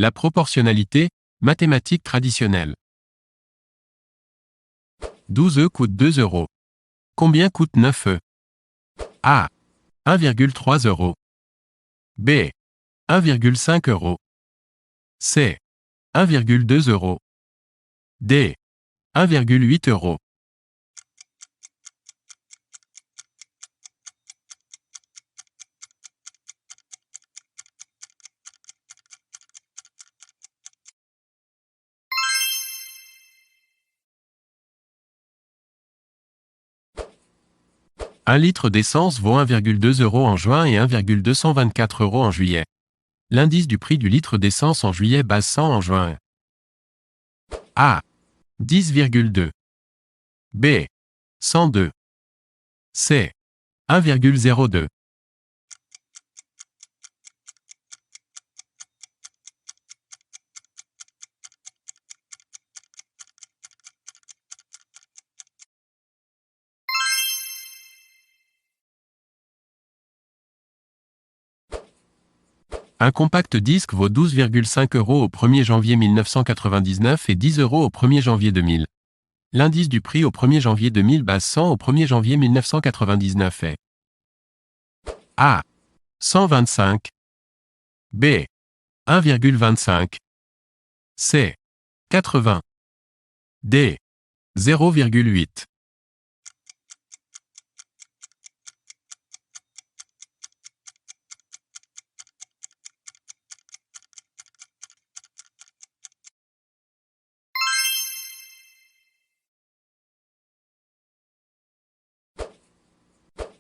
La proportionnalité, mathématique traditionnelle. 12 œufs coûtent 2 euros. Combien coûte 9 œufs? A. 1,3 euros. B. 1,5 euros. C. 1,2 euros. D. 1,8 euros. Un litre d'essence vaut 1,2 euros en juin et 1,224 euros en juillet. L'indice du prix du litre d'essence en juillet base 100 en juin. A. 10,2. B. 102. C. 1,02. Un compact disque vaut 12,5 euros au 1er janvier 1999 et 10 euros au 1er janvier 2000. L'indice du prix au 1er janvier 2000 base 100 au 1er janvier 1999 est A. 125. B. 1,25. C. 80. D. 0,8.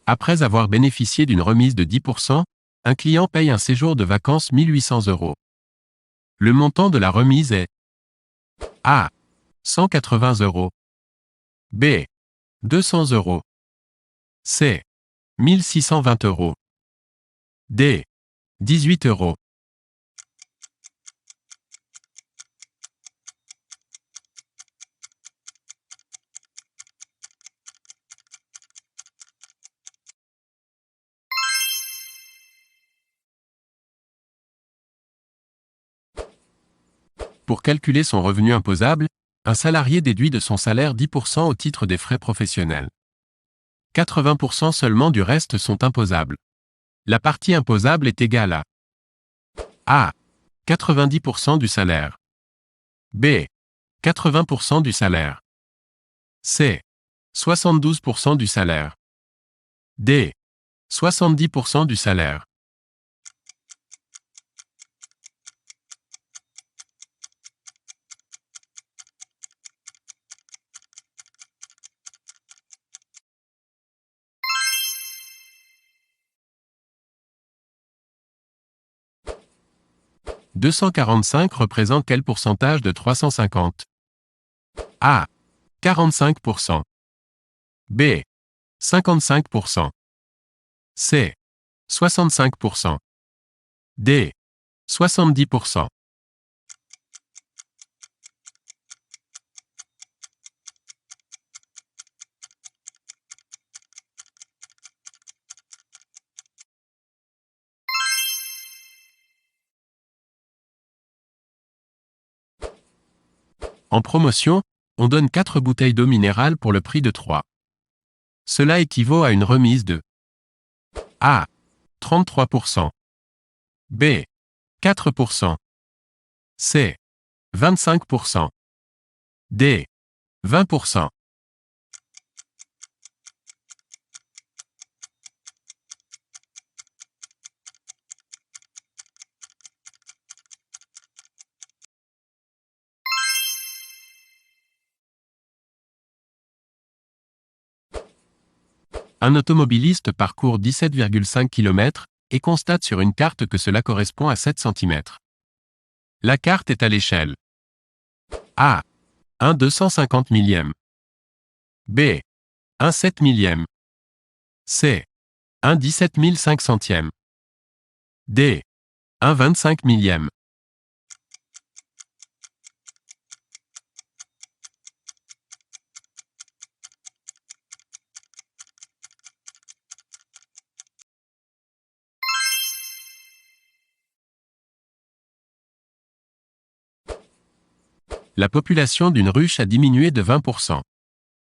Après avoir bénéficié d'une remise de 10%, un client paye un séjour de vacances 1800 euros. Le montant de la remise est A. 180 euros. B. 200 euros. C. 1620 euros. D. 18 euros. Pour calculer son revenu imposable, un salarié déduit de son salaire 10% au titre des frais professionnels. 80% seulement du reste sont imposables. La partie imposable est égale à A. 90% du salaire. B. 80% du salaire. C. 72% du salaire. D. 70% du salaire. « 245 représente quel pourcentage de 350 ? A. 45%. B. 55%. C. 65%. D. 70%. En promotion, on donne 4 bouteilles d'eau minérale pour le prix de 3. Cela équivaut à une remise de A. 33%. B. 4%. C. 25%. D. 20%. Un automobiliste parcourt 17,5 km et constate sur une carte que cela correspond à 7 cm. La carte est à l'échelle A. 1 250 millième. B. 1 7 millième. C. 1 17 500e. D. 1 25 millième. La population d'une ruche a diminué de 20%.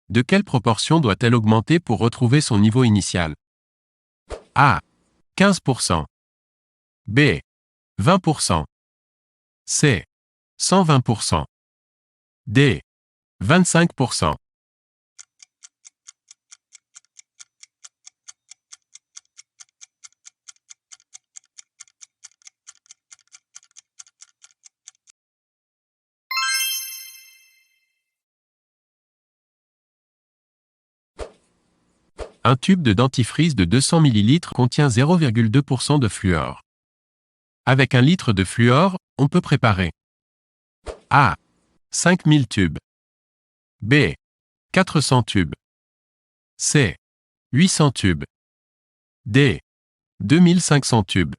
De quelle proportion doit-elle augmenter pour retrouver son niveau initial? A. 15%. B. 20%. C. 120%. D. 25%. Un tube de dentifrice de 200 ml contient 0,2% de fluor. Avec 1 litre de fluor, on peut préparer A. 5000 tubes. B. 400 tubes. C. 800 tubes. D. 2500 tubes.